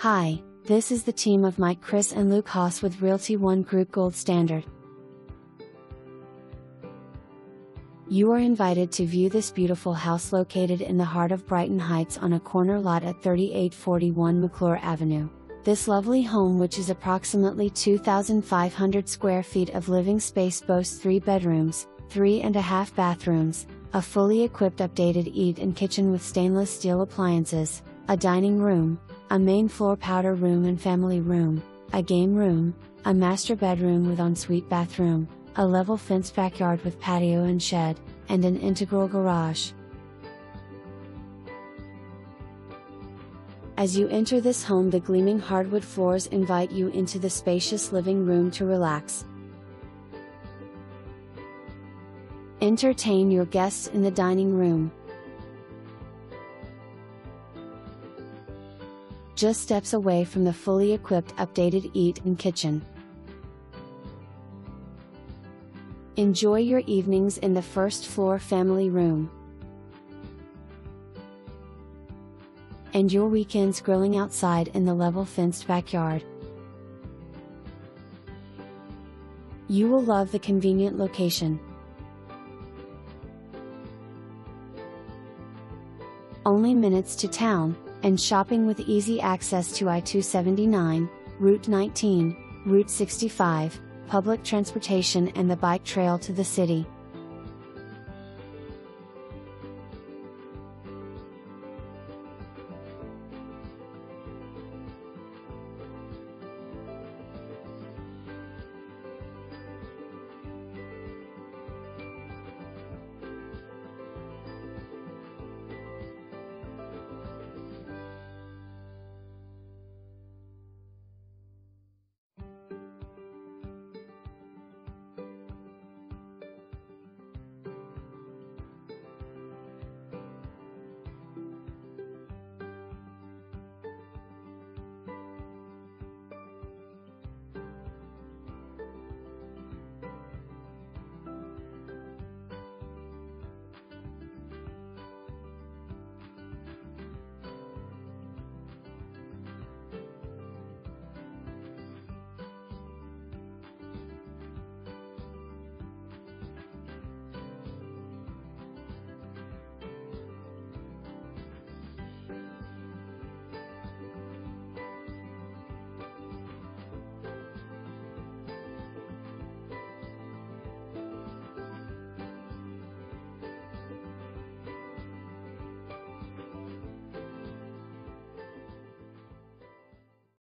Hi, this is the team of Mike, Chris and Luke Haas with Realty One Group Gold Standard. You are invited to view this beautiful house located in the heart of Brighton Heights on a corner lot at 3841 Mcclure Avenue. This lovely home, which is approximately 2,500 square feet of living space, boasts 3 bedrooms, 3.5 bathrooms, a fully equipped updated eat-in kitchen with stainless steel appliances, a dining room, a main floor powder room and family room, a game room, a master bedroom with ensuite bathroom, a level fenced backyard with patio and shed, and an integral garage. As you enter this home, the gleaming hardwood floors invite you into the spacious living room to relax. Entertain your guests in the dining room. Just steps away from the fully equipped updated eat-in kitchen. Enjoy your evenings in the first floor family room, and your weekends grilling outside in the level fenced backyard. You will love the convenient location. Only minutes to town, and shopping with easy access to I-279, Route 19, Route 65, public transportation and the bike trail to the city.